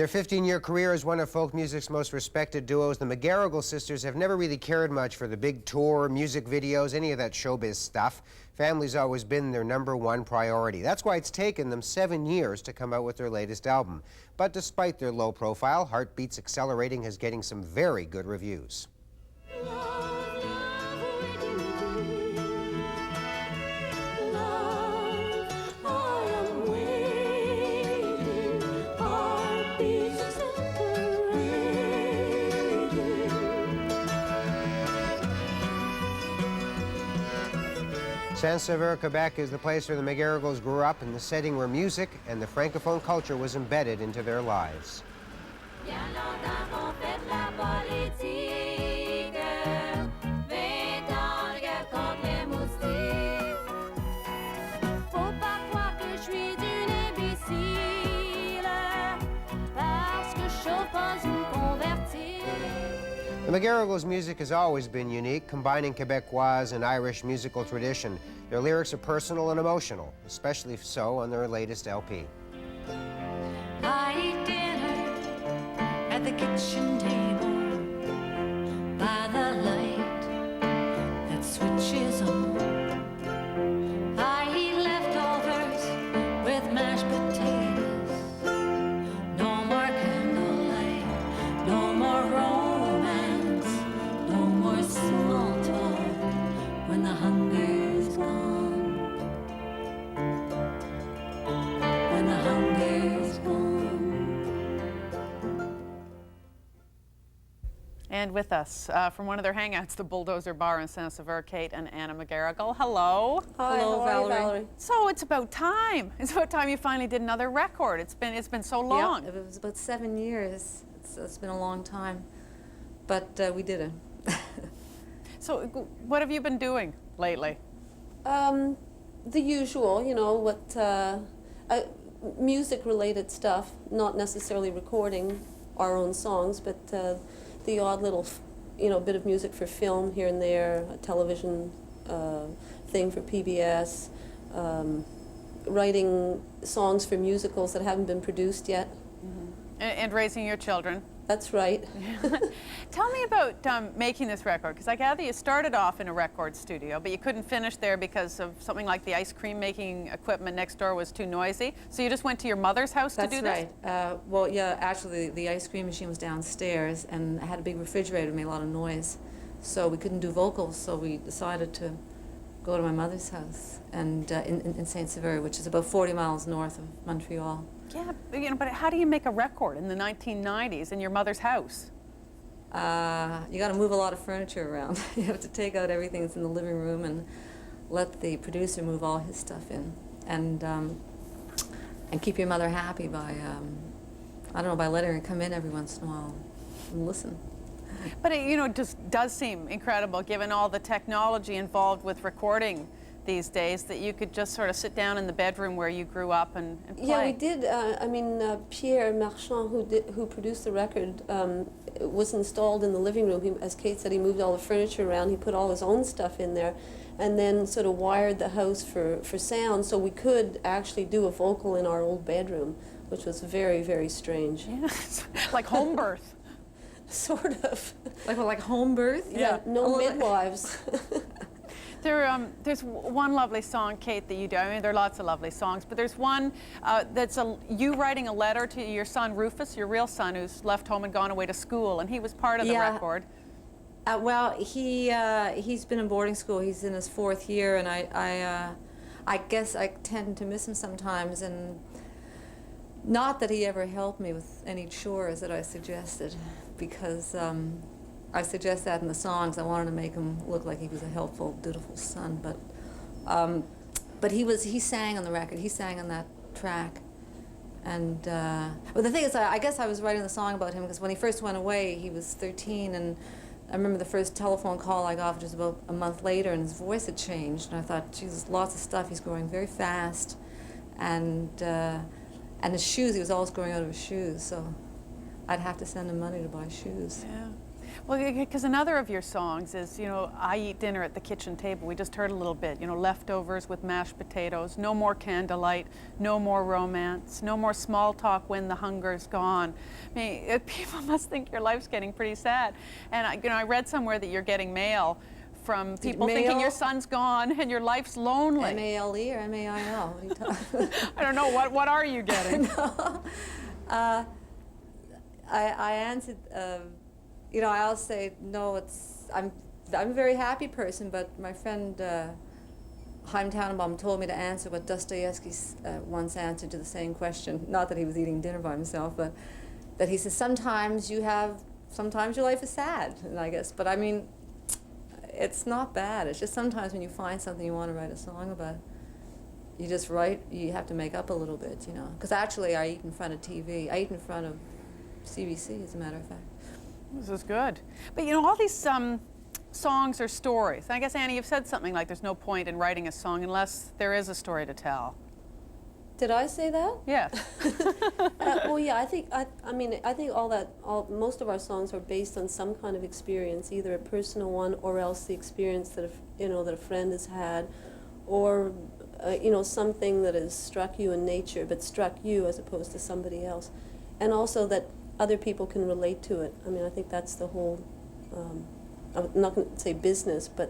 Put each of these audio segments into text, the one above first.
their 15-year career as one of folk music's most respected duos, the McGarrigle sisters have never really cared much for the big tour, music videos, any of that showbiz stuff. Family's always been their #1 priority. That's why it's taken them 7 years to come out with their latest album. But despite their low profile, Heartbeats Accelerating is getting some very good reviews. Saint-Sever, Quebec is the place where the McGarrigles grew up, in the setting where music and the francophone culture was embedded into their lives. The McGarrigles' music has always been unique, combining Quebecois and Irish musical tradition. Their lyrics are personal and emotional, especially so on their latest LP. I eat dinner at the kitchen table by the light that switches on. I eat leftovers with mashed potatoes. No more candlelight, no more romance, no more small talk when the hunger's gone. When the hunger's gone. And with us from one of their hangouts, the Bulldozer Bar in Saint-Sever, Kate and Anna McGarrigle. Hello. Hi, hello, Valerie. So it's about time. It's about time you finally did another record. It's been so long. Yeah, it was about 7 years. It's been a long time, but we did it. So what have you been doing lately? The usual, you know, what music-related stuff, not necessarily recording our own songs, but the odd little, you know, bit of music for film here and there, a television thing for PBS, writing songs for musicals that haven't been produced yet. Mm-hmm. And raising your children. That's right. Tell me about making this record, because I gather you started off in a record studio, but you couldn't finish there because of something like the ice cream making equipment next door was too noisy. So you just went to your mother's house to do this? That's right. Well, yeah, actually the ice cream machine was downstairs and I had a big refrigerator that made a lot of noise. So we couldn't do vocals, so we decided to go to my mother's house and in Saint-Sever, which is about 40 miles north of Montreal. Yeah, you know, but how do you make a record in the 1990s in your mother's house? You got to move a lot of furniture around. You have to take out everything that's in the living room and let the producer move all his stuff in, and keep your mother happy by I don't know, by letting her come in every once in a while and listen. But it, you know, just does seem incredible, given all the technology involved with recording these days, that you could just sort of sit down in the bedroom where you grew up and play. Yeah, we did. I mean, Pierre Marchand, who produced the record, was installed in the living room. As Kate said, he moved all the furniture around. He put all his own stuff in there, and then sort of wired the house for sound, so we could actually do a vocal in our old bedroom, which was very, very strange. Yeah, like home birth. Sort of. Like home birth? Yeah, no midwives. There's one lovely song, Kate, that you do. I mean, there are lots of lovely songs, but there's one that's you writing a letter to your son Rufus, your real son, who's left home and gone away to school, and he was part of the record. Well, he's been in boarding school. He's in his 4th year, and I guess I tend to miss him sometimes, and not that he ever helped me with any chores that I suggested, because I suggest that in the songs. I wanted to make him look like he was a helpful, dutiful son, but he sang on the record. He sang on that track, and but the thing is, I guess I was writing the song about him because when he first went away, he was 13, and I remember the first telephone call I got, which was about a month later, and his voice had changed, and I thought, Jesus, lots of stuff. He's growing very fast, and his shoes. He was always growing out of his shoes, so I'd have to send him money to buy shoes. Yeah. Well, because another of your songs is, you know, I eat dinner at the kitchen table. We just heard a little bit, you know, leftovers with mashed potatoes, no more candlelight, no more romance, no more small talk when the hunger's gone. I mean, people must think your life's getting pretty sad. And, you know, I read somewhere that you're getting mail from people thinking your son's gone and your life's lonely. M-A-L-E or M-A-I-L? What are you talking? I don't know, what are you getting? I answered, you know, I'll say, no, I'm a very happy person, but my friend Chaim Tannenbaum told me to answer what Dostoevsky once answered to the same question. Not that he was eating dinner by himself, but that he says, sometimes your life is sad, and I guess, but I mean, it's not bad. It's just sometimes when you find something you want to write a song about, you just write, you have to make up a little bit, you know. Because actually I eat in front of TV. I eat in front of CBC, as a matter of fact. This is good. But you know, all these songs are stories. And I guess, Annie, you've said something like there's no point in writing a song unless there is a story to tell. Did I say that? Yes. Well, yeah, I think most of our songs are based on some kind of experience, either a personal one or else the experience that that a friend has had, or something that has struck you in nature, but struck you as opposed to somebody else, and also that other people can relate to it. I mean, I think that's the whole. I'm not going to say business, but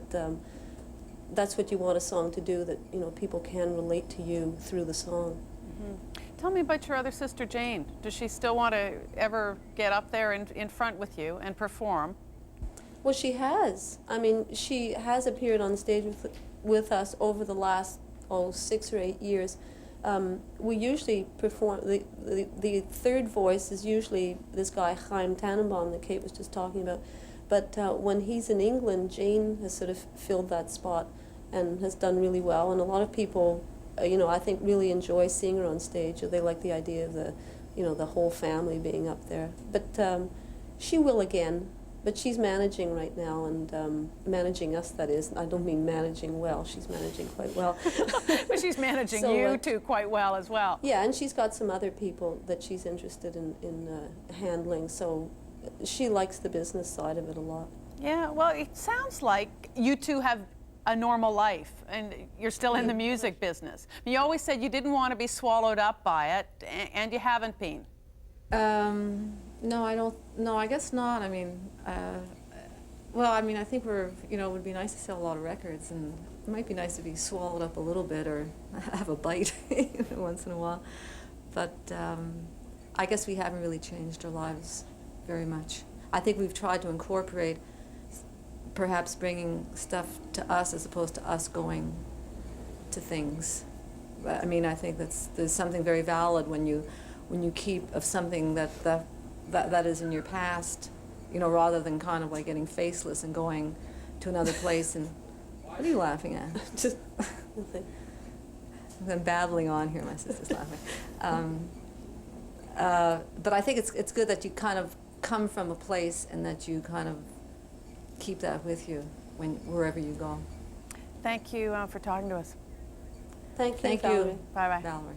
that's what you want a song to do, that people can relate to you through the song. Mm-hmm. Tell me about your other sister, Jane. Does she still want to ever get up there in front with you and perform? Well, she has. I mean, she has appeared on stage with us over the last 6 or 8 years. We usually perform, the third voice is usually this guy Chaim Tannenbaum that Kate was just talking about. But when he's in England, Jane has sort of filled that spot and has done really well. And a lot of people, I think really enjoy seeing her on stage. They like the idea of the whole family being up there. But she will again. But she's managing right now, and managing us, that is. I don't mean managing well. She's managing quite well. But she's managing So, you two quite well as well. Yeah, and she's got some other people that she's interested in handling. So she likes the business side of it a lot. Yeah, well, it sounds like you two have a normal life, and you're still in the music business. You always said you didn't want to be swallowed up by it, and you haven't been. No, I don't. No, I guess not. I mean, well, I mean, I think it would be nice to sell a lot of records, and it might be nice to be swallowed up a little bit or have a bite once in a while. But I guess we haven't really changed our lives very much. I think we've tried to incorporate perhaps bringing stuff to us as opposed to us going to things. But, I mean, I think there's something very valid when you keep of something that is in your past, rather than kind of like getting faceless and going to another place. And what are you laughing at? Just I'm babbling on here. My sister's laughing. But I think it's good that you kind of come from a place and that you kind of keep that with you wherever you go. Thank you for talking to us. thank you, Thank Valerie. you, Bye-bye. Valerie.